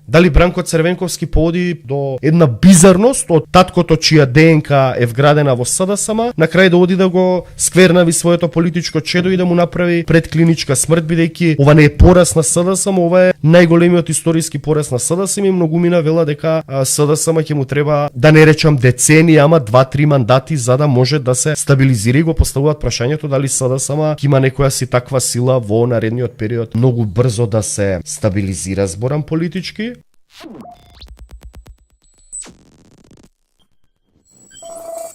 Дали Бранко Црвенковски поводи до една бизарност од таткото чија ДНК е вградена во СДСМ, на крај да оди да го сквернави своето политичко чедо и да му направи предклиничка смрт, бидејќи ова не е пораз на СДСМ, ова е најголемиот историски пораз на СДСМ и многумина вела дека СДСМ ќе му треба, да не речам деценија, ама 2-3 мандати за да може да се стабилизира и го поставуваат прашањето дали СДСМ ќе има некоја си таква сила во наредниот период многу брзо да се стабилизира, зборам политички.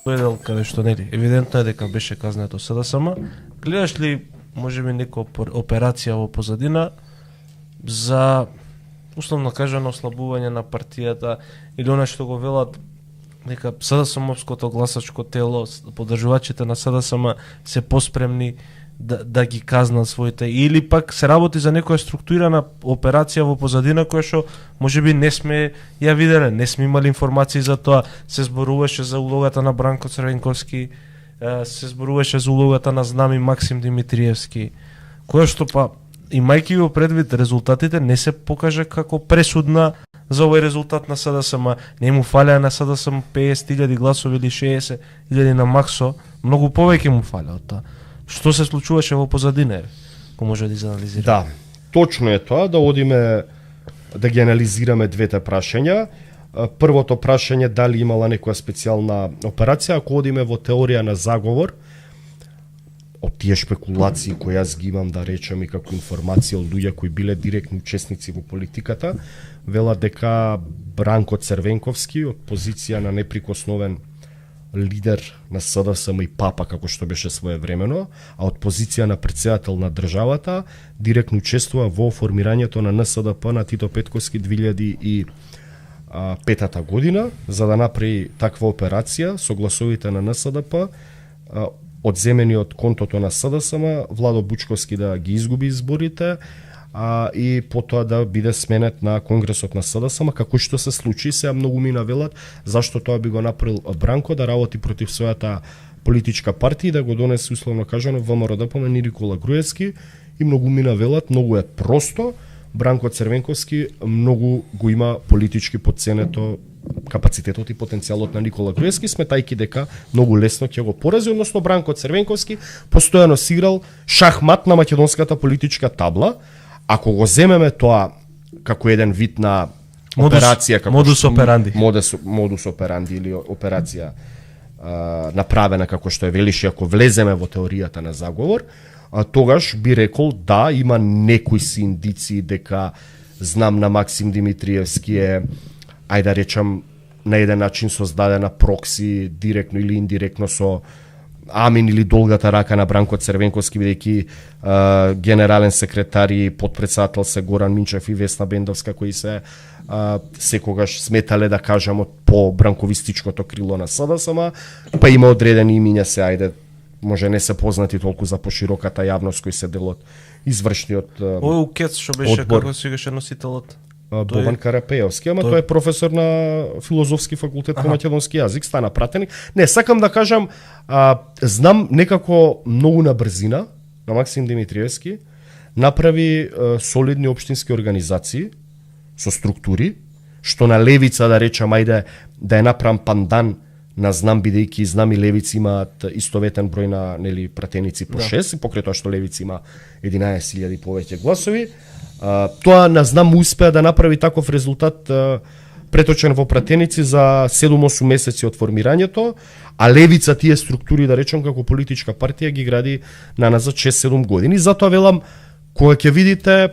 Дел каде што нели евидентно е дека беше казнето СДСМ. Гледаш ли можеби некоја операција во позадина за условно кажано ослабување на партијата или она што го велат дека СДСМовското гласачко тело, поддржувачите на СДСМ се поспремни да ги казнат своите, или пак се работи за некоја структурирана операција во позадина која што можеби не сме ја виделе, не сме имали информации за тоа. Се зборуваше за улогата на Бранко Црвенковски, се зборуваше за улогата на Знам и Максим Димитриевски, која што па имајќи го предвид резултатите не се покажа како пресудна за овој резултат на СДСМ. Не му фалеа на СДСМ 50.000 гласови или 60.000 на Максо, многу повеќе му фалеа од тоа. Што се случуваше во позадина, ко може да изанализираме? Да, точно е тоа, да одиме да ги анализираме двете прашања. Првото прашање дали имала некоја специјална операција, ако одиме во теорија на заговор, од тие шпекулации кои јас ги имам, да речем, и како информација од луѓе кои биле директни учесници во политиката, велат дека Бранко Црвенковски од позиција на неприкосновен лидер на СДСМ и папа, како што беше своевремено, а од позиција на претседател на државата, директно учествува во формирањето на НСДП на Тито Петковски 2005 година, за да направи таква операција со гласовите на НСДП, одземени од контото на СДСМ, Владо Бучковски да ги изгуби изборите, и потоа да биде сменет на Конгресот на СДСМ, како што се случи. Сега многу ми навелат зашто тоа би го направил Бранко, да работи против својата политичка партија и да го донесе условно кажано ВМРО-ДП на Никола Груевски, и многу ми навелат, многу е просто, Бранко Црвенковски многу го има политички подценето капацитетот и потенцијалот на Никола Груевски, сметајќи дека многу лесно ќе го порази, односно Бранко Црвенковски постојано си играл шахмат на македонската политичка табла. Ако го земеме тоа како еден вид на операција, како модус операнди, модус операнди или операција направена како што е велиш, ако влеземе во теоријата на заговор, тогаш би рекол да, има некои си индиции дека Знам на Максим Димитриевски е, ајде да речам, на еден начин создадена прокси, директно или индиректно со Амин или долгата рака на Бранко Црвенковски, бидејќи генерален секретар и подпредседател се Горан Минчев и Весна Бендовска, кои се секогаш сметале, да кажам, по бранковистичкото крило на СДСМ, па има одредени имиња, се ајде може не се познати толку за пошироката јавност, кои се дел од извршниот Ој Укец што беше како сегаше носителот? Бобан Карапејовски, ама тој е професор на филозофски факултет по македонски јазик, стана пратеник. Не, сакам да кажам, знам некако многу на брзина на Максим Димитриевски направи солидни општински организации со структури, што на левица, да речам, ајде да е направам пандан на Знам, бидејќи Знам и левици имаат истоветен број на пратеници по 6, и покрај тоа што левици има 11.000 повеќе гласови. Тоа на Знам успеа да направи таков резултат преточен во пратеници за 7-8 месеци од формирањето, а левица тие структури, да речем, како политичка партија ги гради на назад 6-7 години. Затоа велам, кога ќе видите,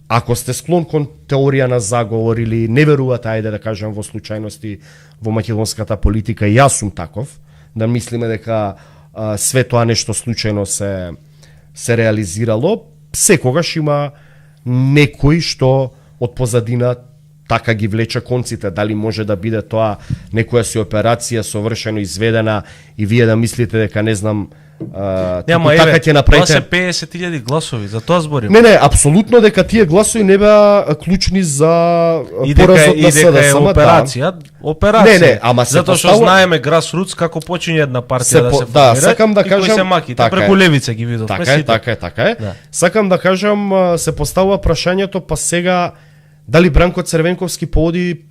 ако сте склон кон теорија на заговор или не верувате, ајде да кажам, во случајности во македонската политика, и јас сум таков, да мислиме дека све тоа нешто случајно се реализирало, секогаш има некој што од позадина така ги влече конците. Дали може да биде тоа некоја си операција совршено изведена и вие да мислите дека не знам така ќе направите. Тоа се 50.000 гласови, за тоа зборим. Не, апсолутно дека тие гласови не беа клучни за поразот на СДСМ. Операција. Не, ама се затоа што знаеме грасрутс како почине една партија да се формира. Да, сакам да кажам, се маките преку левица ги видовме. Така е. Сакам да кажам, се поставува прашањето, па сега Дали Бранко Црвенковски поводи,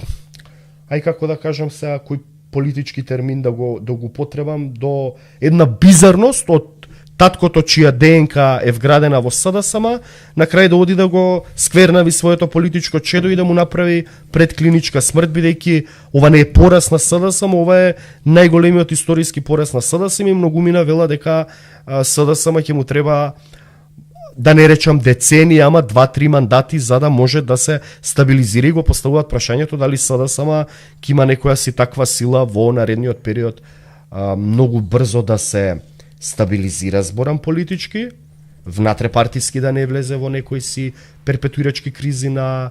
ај како да кажам сега, кој политички термин да го потребам, до една бизарност од таткото чија ДНК е вградена во СДСМ, на крај да оди да го сквернави своето политичко чедо и да му направи предклиничка смрт, бидејќи ова не е пораз на СДСМ, ова е најголемиот историски пораз на СДСМ и многумина вела дека СДСМ ќе му треба, да не речам деценија, ама 2-3 мандати за да може да се стабилизира, и го поставуваат прашањето дали СДСМ ќе има некоја си таква сила во наредниот период многу брзо да се стабилизира, зборам политички, внатрепартиски да не влезе во некои си перпетуирачки кризи на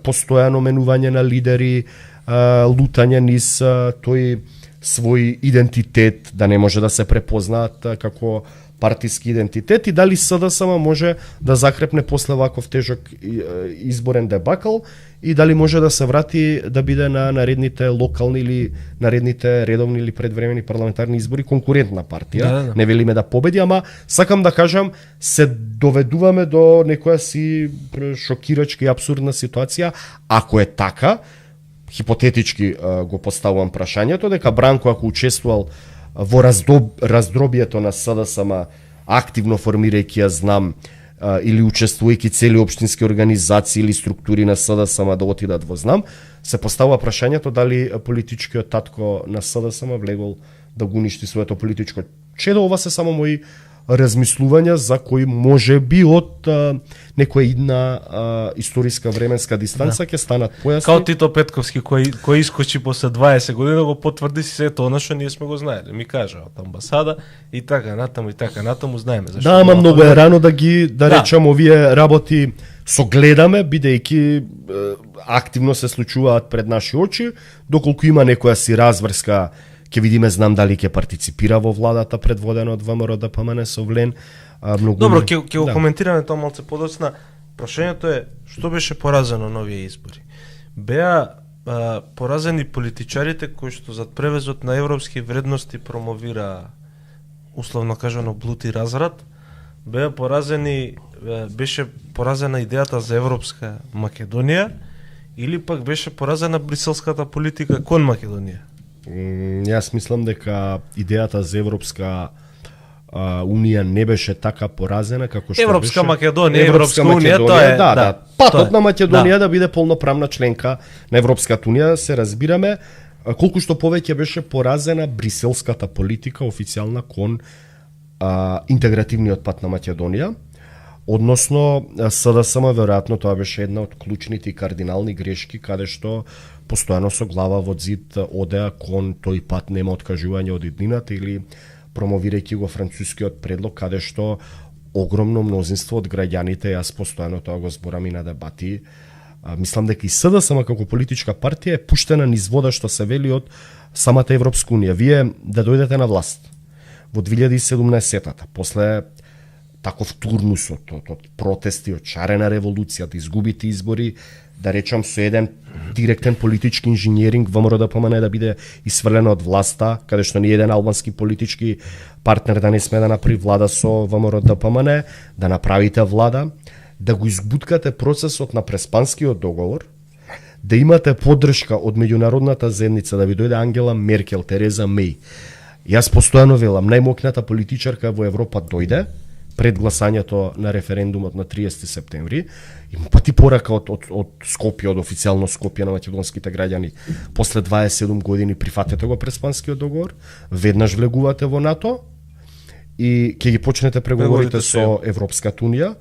постојано менување на лидери, лутање низ тој свој идентитет, да не може да се препознаат како партиски идентитет, и дали СДСМ може да закрепне после ваков тежок изборен дебакл, и дали може да се врати да биде на наредните локални или наредните редовни или предвремени парламентарни избори конкурентна партија. Да. Не велиме да победи, ама сакам да кажам, се доведуваме до некоја си шокирачка и апсурдна ситуација. Ако е така, хипотетички го поставувам прашањето, дека Бранко, ако учествувал во раздробието на СДСМ, активно формирајќи ја знам, или учествувајќи цели општински организации или структури на СДСМ да отидат во знам, се поставува прашањето дали политичкиот татко на СДСМ влегол да го уништи своето политичко чедо. Ова се само мои размислувања за кои може би од некоја идна историска временска дистанца ќе станат појасни. Као Тито Петковски кој искочи после 20 години го потврди си сето она што ние сме го знаеле. Ми кажа од амбасада и така натаму знаеме зашто. Да, ама многу е рано да ги речам овие работи согледаме, бидејќи активно се случуваат пред наши очи, доколку има некоја си разврска. Ќе видиме, знам дали ќе партиципира во владата предводена од ВМРО ДПМН со Влен. Добро, ќе го коментираме тоа малце подоцна. Прашањето е што беше поразено на овие избори. Беа поразени политичарите кои што зад превезот на европски вредности промовира, условно кажано, блуд и разврат. Беше поразена идејата за европска Македонија, или пак беше поразена бриселската политика кон Македонија? Јас мислам дека идејата за Европска Унија не беше така поразена како што Европска беше Македонија, Европска Унија, тоа е да. Патот на Македонија да биде полноправна членка на Европската Унија, се разбираме, колку што повеќе беше поразена бриселската политика официјална кон интегративниот пат на Македонија. Односно, СДСМ веројатно тоа беше една од клучните и кардинални грешки, каде што постојано со глава во зид одеа кон тој пат, нема откажување од иднината, или промовирајќи го францускиот предлог, каде што огромно мнозинство од граѓаните, јас постојано тоа го зборам и на дебати, мислам дека и СДСМ како политичка партија е пуштена низ вода, што се вели од самата Европска Унија. Вие да дојдете на власт во 2017-та, после таков турнус од протести, од шарена револуција, да изгубите избори, да речам со еден директен политички инженеринг ВМРО ДПМН да биде исфрлена од власта, каде што ни еден албански политички партнер да не сме да направи влада со ВМРО ДПМН, да направите влада, да го избуткате процесот на Преспанскиот договор, да имате поддршка од меѓународната заедница, да ви дојде Ангела Меркел, Тереза Меј. Јас постојано велам, најмокната политичарка во Европа дојде пред гласањето на референдумот на 30 септември, има пати порака од Скопје, од официјално Скопје на македонските граѓани. После 27 години прифатете го Преспанскиот договор, веднаш влегувате во НАТО и ќе ги почнете преговорите со Европската Унија.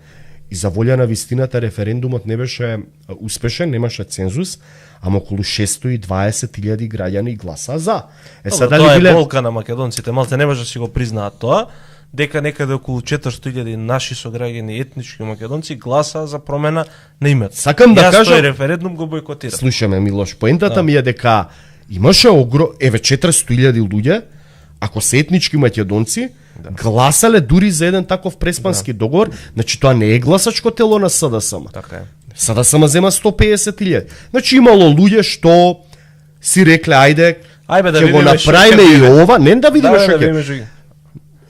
И за волја на вистината референдумот не беше успешен, немаше цензус, ама околу 620.000 граѓани гласа за. Тоа е болка на македонците, малце не може да си го признаат тоа, дека некаде околу 400.000 наши сограѓани етнички македонци гласа за промена на името. Сакам да кажам, тој референдум го бойкотира. Слушаме, Милош, поентата ми е дека имаше 400.000 луѓе, ако се етнички македонци, гласале дури за еден таков преспански договор, значи тоа не е гласачко тело на СДСМ. Така е. СДСМ зема 150.000. Значи имало луѓе што си рекле ајде да ќе го направиме и ова, не да видиме што ќе.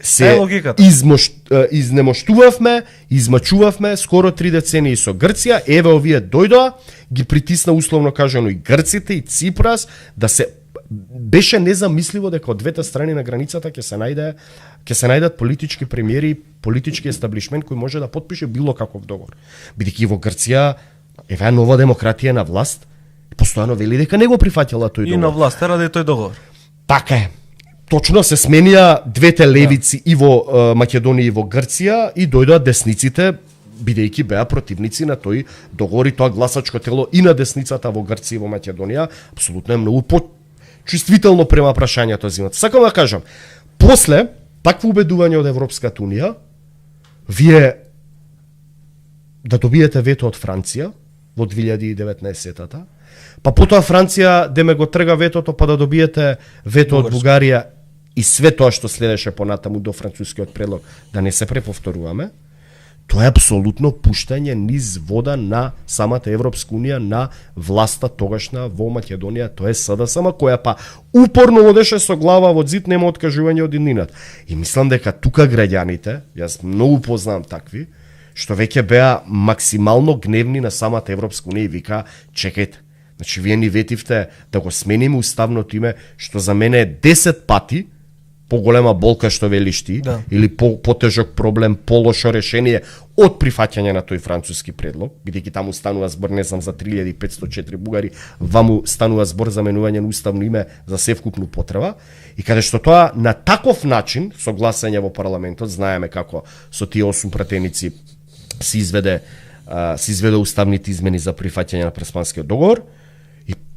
се изнемоштувавме, измачувавме скоро 3 децении со Грција, еве овие дојдоа, ги притисна условно кажано и грците и Ципрас да се беше незамисливо дека од двете страни на границата ќе се најдат политички премиери, политички естаблишмент кој може да потпише било каков договор. Бидејќи во Грција еве нова демократија на власт, постојано вели дека не го прифаќала тој договор. И на власт ради тој договор. Така е. Точно се сменија двете левици и во Македонија и во Грција и дојдоа десниците, бидејќи беа противници на тој договор и тоа гласачко тело и на десницата во Грција и во Македонија апсолутно е многу чувствително према прашањето зимата. Сакам да кажам, после такво убедување од Европската Унија, вие да добиете вето од Франција во 2019-та, па потоа Франција да ме го трга ветото, па да добиете вето од Бугарија и све тоа што следеше понатаму до францускиот предлог, да не се преповторуваме, тоа е апсолутно пуштање низ вода на самата Европска Унија, на власта тогашна во Македонија, тоа е СДСМ, која па упорно одеше со глава во зид, нема откажување од иднината. И мислам дека тука граѓаните, јас многу познавам такви, што веќе беа максимално гневни на самата Европска Унија и вика, чекајте, значи вие ни ветивте да го смениме уставното име, што за мене е 10 пати поголема болка што велиш ти, или потежок проблем, полошо решение од прифаќање на тој француски предлог, бидејќи таму станува збор, не знам, за 3504 бугари, ваму станува збор за менување на уставно име за севкупну потреба, и каде што тоа на таков начин, со гласање во парламентот, знаеме како со тие 8 пратеници се изведе уставните измени за прифаќање на Преспанскиот договор.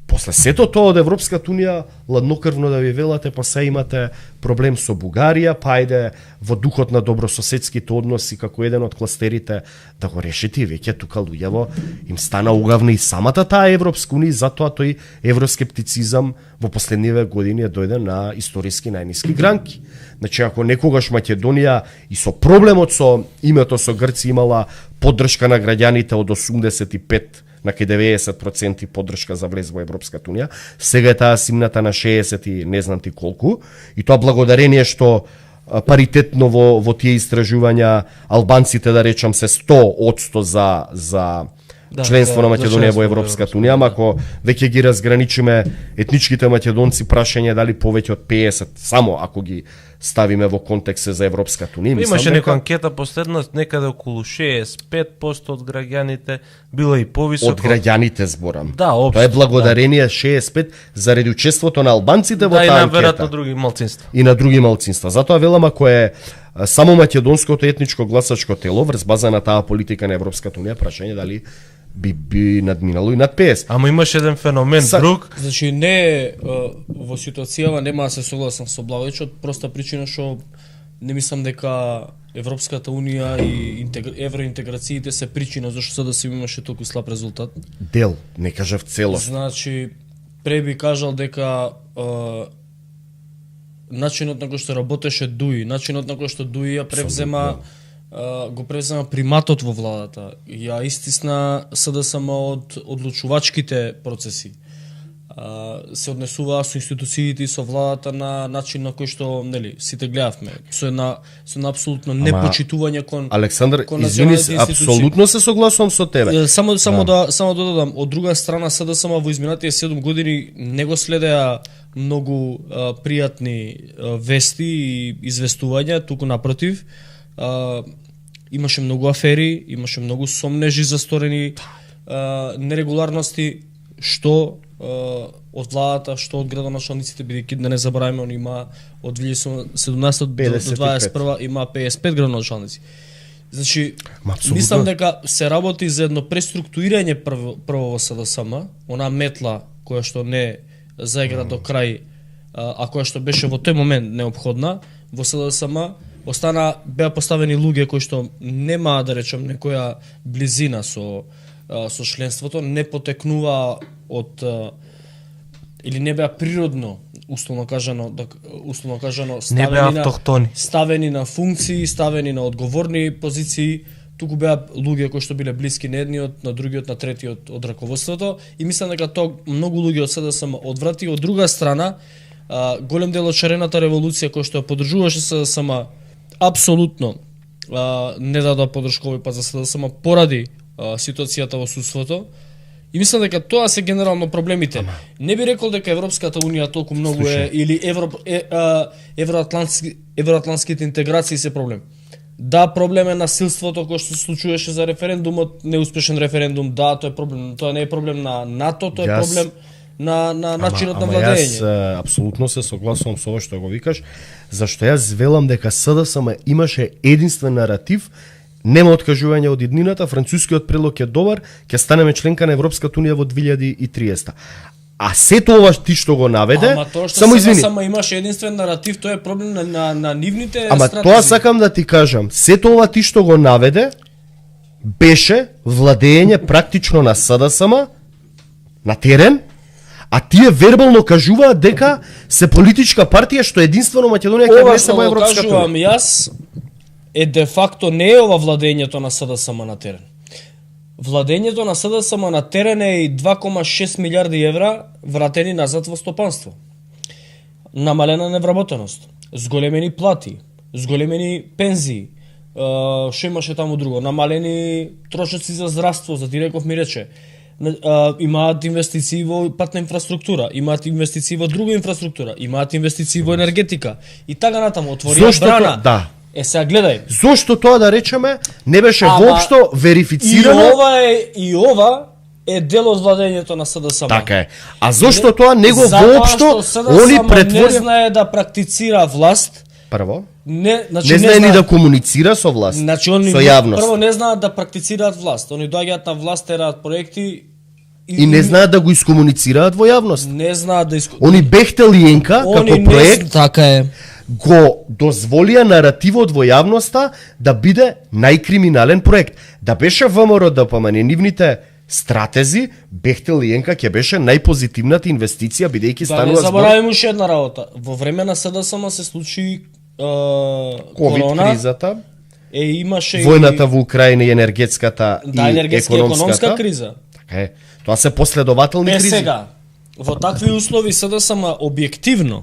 После сето тоа од Европската Унија, ладнокрвно да ви велате, па се имате проблем со Бугарија, па ајде во духот на добрососедските односи како еден од кластерите да го решите, и веќе тука луѓево им стана угавна и самата таа Европска Унија, затоа тој евроскептицизам во последниве години е дојден на историски најниски гранки. Значи, ако некогаш Македонија и со проблемот со името со Грција имала поддршка на граѓаните од 85 на 90% поддршка за влез во Европската Унија, сега е таа симната на 60 и не знам ти колку, и тоа благодарение што паритетно во тие истражувања албанците, да речам, се 100% за членство на Македонија во Европската Унија, ама ако веќе ги разграничиме етничките македонци, прашање дали повеќе од 50, само ако ги ставиме во контекст за Европската Унија. Имаше нека анкета последна, некаде околу 65% од граѓаните, било и повисоко. Од граѓаните зборам. Да, општо. Тоа е благодарение 65 заради учеството на албанците во таа анкета. Да, и на веројатно други малцинства. И на други малцинства. Затоа велам, ако е само македонското етничко гласачко тело врз база на таа политика на Европската Унија, прашање дали би надминало и над 50. Ама имаше еден феномен друг. Значи не во ситуацијава нема да се согласам со Благоевич од проста причина што не мислам дека Европската Унија и евроинтеграциите се причина зашто да се имаше толку слаб резултат. Дел, не кажав цело. Значи пре би кажал дека начинот на кој што работеше Дуи, начинот на кој што Дуи ја превзема го превзема приматот во владата, ја истисна СДСМ од одлучувачките процеси. Се однесуваа со институциите и со владата на начин на кој што, нели, сите гледавме, со една апсолутно непочитување кон Александар, извини се, апсолутно се согласувам со тебе. Само да додадам, од друга страна СДСМ во изминатите 7 години не го следеа многу пријатни вести и известувања, туку напротив, имаше многу афери, имаше многу сомнежи за сторени нерегуларности, што од владата, што од градоначалниците, бидејќи да не забораваме, он има од 2017 до 2021 има 55 градоначалници. Значи, мислам дека се работи за едно преструктурирање прво во СДСМ, она метла која што не заигра до крај, а која што беше во тој момент неопходна во СДСМ, беа поставени луѓе кои што нема, да речем, некоја близина со членството, не потекнува од или не беа природно, условно кажано ставени на функции, ставени на одговорни позиции, туку беа луѓе кои што биле блиски на едниот, на другиот, на третиот од раководството, и мислам дека тоа многу луѓе од СДСМ одврати. Од друга страна, голем дел од шарената револуција која што ја поддржуваше СДСМ апсолутно не дадоа подршка овој пат за СДСМ поради ситуацијата во судството. И мислам дека тоа се генерално проблемите. Не би рекол дека Европската унија толку многу е или евроатлантските интеграции се проблем. Да, проблем е насилството кој што се случуваше за референдумот, неуспешен референдум, да, тоа е проблем. Тоа не е проблем на НАТО, тоа е проблем на начинот на владење. Јас апсолутно се согласувам со ова што го викаш, зашто јас велам дека СДСМ имаше единствен наратив. Нема откажување од иднината, францускиот предлог е добар, ќе станеме членка на Европската унија во 2030. А сето ова ти што го наведе, само извини. Само имаше единствен наратив, тоа е проблем на нивните стратегии. Тоа сакам да ти кажам, сето ова ти што го наведе беше владење практично на СДСМ на терен, а тие вербално кажуваат дека се политичка партија што единствено Македонија ќе влезе во Европската унија. Ова што јас е де факто не е ова владењето на СДСМ на терен. Владењето на СДСМ на терен е и 2,6 милиарди евра вратени назад во стопанство. Намалена невработеност, зголемени плати, зголемени пензии, што имаше таму друго, намалени трошоци за здравство, за Диреков ми рече, имаат инвестиции во патна инфраструктура, имаат инвестиции во друга инфраструктура, имаат инвестиции во енергетика и така натаму, отворија брана. Да. Сега гледај. Зошто тоа да речеме не беше воопшто верифицирано? И ова е дел од владењето на СДСМ. Така е. А зошто тоа него воопшто они претворија не знае да практицира власт. Прво, значи не знае ни да комуницира со власт, значи, со јавност. Прво не знаат да практицираат власт. Они доаѓаат на власт, тераат проекти и не знаат да го искомуницираат во јавност. Не знаат да Они Бехтел и Енка како проект така е. Го дозволија наративот во јавноста да биде најкриминален проект. Да беше ВМРО ДПМН, нивните стратези, Бехтел и Енка ќе беше најпозитивната инвестиција бидејќи станува збор. Да не забораваме уште една работа. Во време на СДСМ се случи ковид кризата. Имаше војната во Украина и енергетската и економска криза. Така е. Тоа се последователни кризи. Сега, во такви услови СДСМ објективно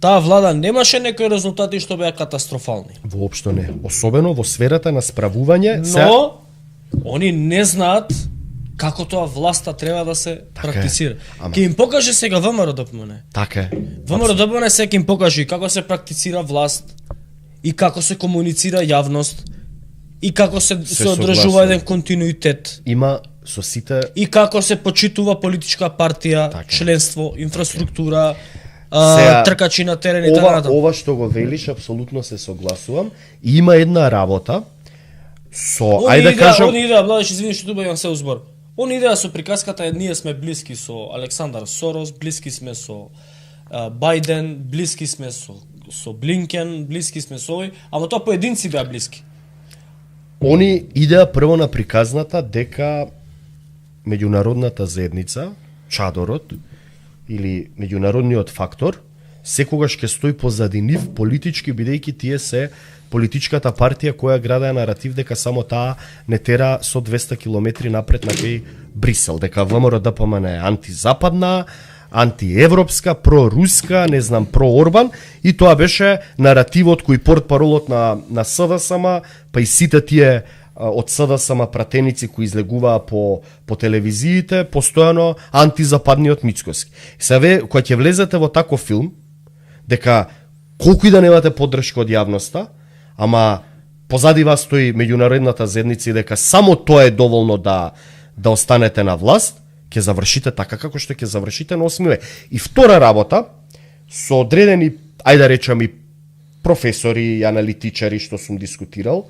таа влада немаше некои резултати што беа катастрофални. Воопшто не. Особено во сферата на справување. Но, они не знаат како тоа власта треба да се практицира. Ќе им покаже сега ВМРО ДПМН. Така е. ВМРО ДПМН сега ќе им покаже како се практицира власт и како се комуницира јавност и како се одржува еден континуитет. Има со сите и како се почитува политичка партија, членство, инфраструктура, тркачи на терен и така натаму. Ова што го велиш, апсолутно се согласувам. И има една работа со, ајде да кажам... Они идеа, Владиш, извини што добавам се узбор. Они идеа со приказката, ние сме блиски со Александар Сорос, блиски сме со Бајден, блиски сме со Блинкен, блиски сме со овој, ама тоа поединци беа блиски. Они идеа прво на приказната дека меѓународната заедница, чадорот, или меѓународниот фактор, секогаш ќе стои позади нив политички, бидејќи тие се политичката партија која градае наратив дека само таа не тера со 200 километри напред на кај Брисел, дека ВМРО ДПМН е антизападна, антиевропска, проруска, не знам, проорбан, и тоа беше наративот кој портпаролот на СДСМ, па и сите тие од СДСМ пратеници кои излегуваа по телевизиите, постојано антизападниот Мицкоски. Сега кога ќе влезете во таков филм, дека колку и да немате поддршка од јавноста, ама позади вас стои меѓународната заедница и дека само тоа е доволно да останете на власт, ќе завршите така како што ќе завршите на 8 миле. И втора работа, со одредени, ајде да речам и професори и аналитичари што сум дискутирал,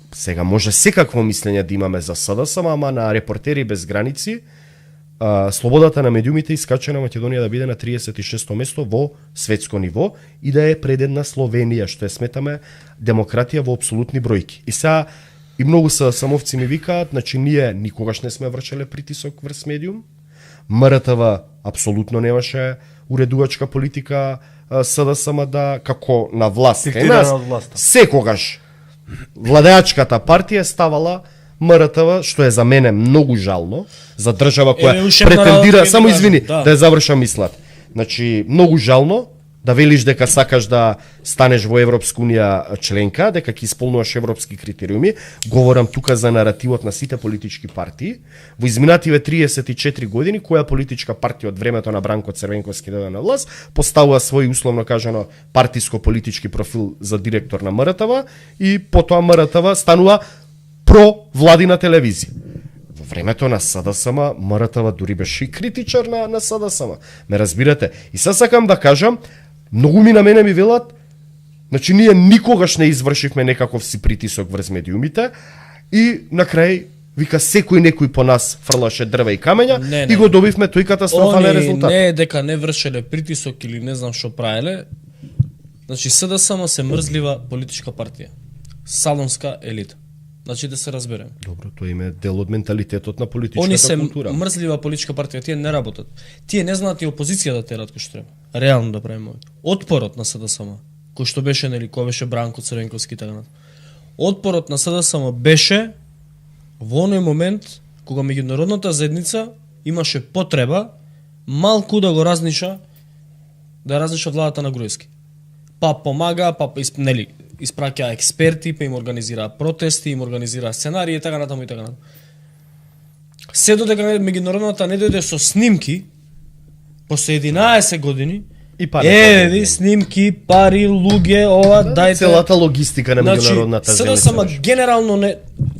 сега може секакво мислење да имаме за СДСМ, ама на Репортери без граници, слободата на медиумите искача на Македонија да биде на 36-то место во светско ниво и да е пред една Словенија, што е сметаме демократија во апсолутни бројки. И сега и многу самовци ми викаат, значи ние никогаш не сме вршеле притисок врз медиум. МРТВ апсолутно немаше уредувачка политика СДСМ да како на власт. Секогаш владеачката партија ставала МРТВ, што е за мене многу жално, за држава која претендира, само извини, да ја завршам мислат. Значи, многу жално, да велиш дека сакаш да станеш во Европска унија членка, дека ќе исполнуваш европски критериуми, говорам тука за наративот на сите политички партии. Во изминативе 34 години, која политичка партија од времето на Бранко Црвенковски дојде на власт, поставува свој условно кажано партиско-политички профил за директор на МРТВ и потоа МРТВ станува провладина телевизија. Во времето на СДСМ, МРТВ дури беше и критичар на СДСМ. Ме разбирате? И сега сакам да кажам, многу ми на мене ми велат, значи ние никогаш не извршивме некаков си притисок врз медиумите и на крај вика секој некој по нас фрлаше дрва и камења и го добивме тој катастрофален резултат. Не е дека не вршеле притисок или не знам што правеле. Значи СДСМ се мрзлива политичка партија. Салонска елита. Значи да се разберем. Добро, тоа им е дел од менталитетот на политичката Они се култура. мрзлива политичка партија, тие не работат. Тие не знаат и опозиција да терат кој што треба. Реално да правиме. Отпорот на СДСМ, кој што беше нели, кој беше Бранко Црвенковски така натаму. Отпорот на СДСМ беше во оној момент кога меѓународната заедница имаше потреба малку да го разниша, да разниша владата на Груевски. Па помага, нели, испраќа експерти, па им организира протести, им организира сценарии и така натаму и така натаму. Се додека меѓународната не дојде со снимки, после 11 години, И пари. ви снимки, пари, луѓе, ова, дајте. Целата логистика на меѓународната СДСМ заедница. генерално не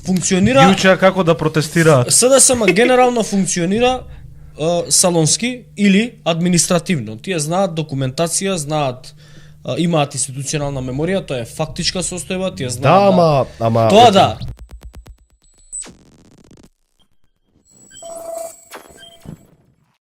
функционира. Ги учеа како да протестираат. СДСМ генерално функционира салонски или административно. Тие знаат документација, знаат имаат институционална меморија, тоа е фактичка состојба, тие знаат. Да, ама Тоа да,